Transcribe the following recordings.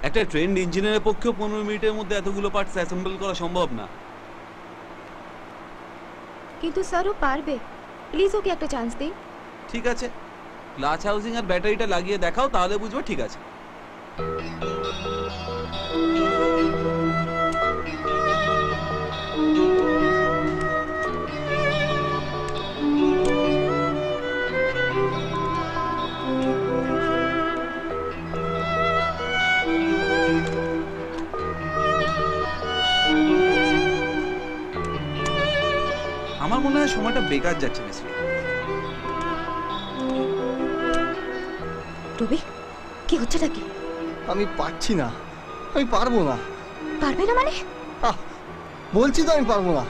একটা ট্রেন্ড ইঞ্জিনিয়ারের পক্ষেও 15 মিনিটের মধ্যে এতগুলো পার্টস অ্যাসেম্বল করা সম্ভব না। কিন্তু স্যার ও পারবে, প্লিজ ওকে একটা চান্স দিন। ঠিক আছে, ক্লাচ হাউজিং আর ব্যাটারিটা লাগিয়ে দেখাও, তাহলে বুঝবো। ঠিক আছে। আমার মনে হয় সময়টা বেকার যাচ্ছে মিস্ত্রি। রবি, কি হচ্ছেটা কি? আমি পারছি না, আমি পারবো না। পারবে না মানে? বলছি তো আমি পারবো না।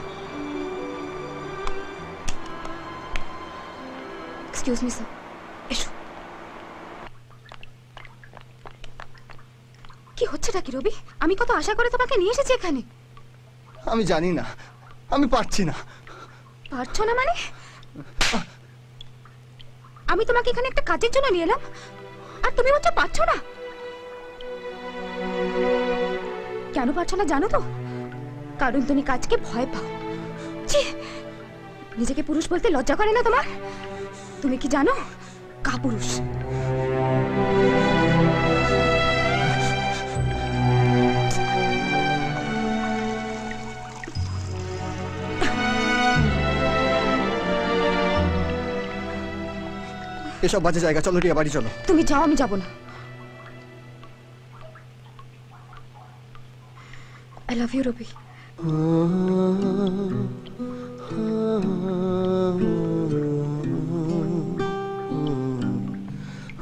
এক্সকিউজ মি স্যার, এসো। কি হচ্ছেটা কি রবি? আমি কত আশা করে তোমাকে নিয়ে এসেছি এখানে। আমি জানি না, আমি পারছি না। পারছো না মানে? আমি তোমাকে এখানে একটা কাজের জন্য নিয়ে এলাম, আর তুমি বলছো পারছো না। কেন পারছো না জানো তো? কারণ তুমি কাজকে ভয় পাও। ছি, নিজেকে পুরুষ বলতে লজ্জা করে না তোমার? তুমি কি জানো কাপুরুষ? এসব বাজে জায়গা, চলো রিয়া বাড়ি চলো। তুমি যাও, আমি যাব না। I love you, রবি।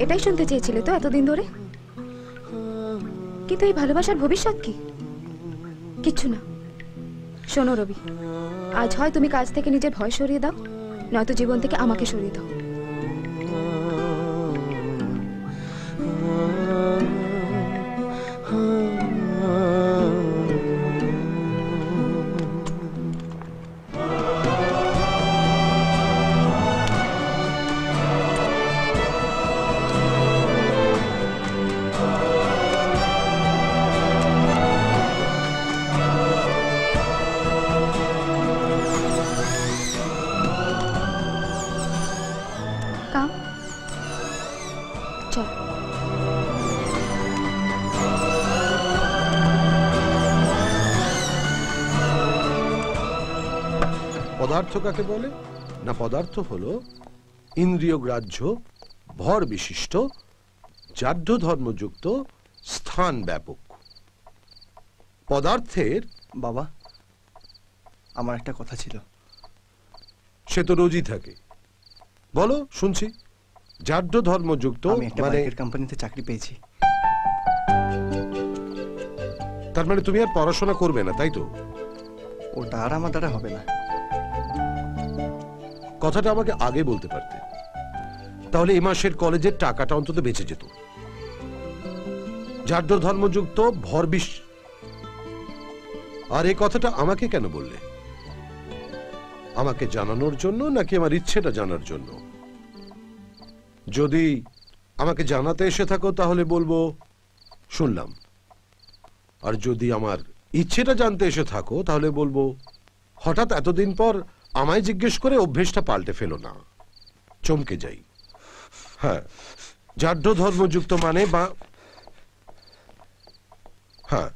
এটাই শুনতে চেয়েছিলে তো এতদিন ধরে? কিন্তু এই ভালোবাসার ভবিষ্যৎ কি? কিচ্ছু না। শোনো রবি, আজ হয় তুমি কাজ থেকে নিজের ভয় সরিয়ে দাও, নয়তো জীবন থেকে আমাকে সরিয়ে দাও। পদার্থ কাকে বলে না? পদার্থ হলো ইন্দ্রিয় গ্রাহ্য, ভর বিশিষ্ট, জাঢ্য ধর্মযুক্ত, স্থান ব্যাপক। পদার্থের বাবা, আমার একটা কথা ছিল। সে তো রোজই থাকে, বলো শুনছি। জাঢ্য ধর্মযুক্ত মানে কোম্পানিতে চাকরি পেয়েছি। তার মানে তুমি আর পড়াশোনা করবে না, তাই তো? ওটা আর আমার দ্বারা হবে না। কথাটা আমাকে আগে বলতে পারতে, তাহলে এ মাসের কলেজের টাকাটা অন্তত বেঁচে যেত। জাঢ্য ধর্মযুক্ত, ভরবিশ। আর এই কথাটা আমাকে কেন বললে? আমাকে জানানোর জন্য নাকি আমার ইচ্ছেটা জানার জন্য? যদি আমাকে জানাতে এসে থাকো তাহলে বলবো শুনলাম, আর যদি আমার ইচ্ছেটা জানতে এসে থাকো তাহলে বলবো হঠাৎ এতদিন পর আমায় জিজ্ঞেস করে অভ্যেসটা পাল্টে ফেলো না, চমকে যাই। হ্যাঁ, জাঢ্য ধর্মযুক্ত মানে বা হ্যাঁ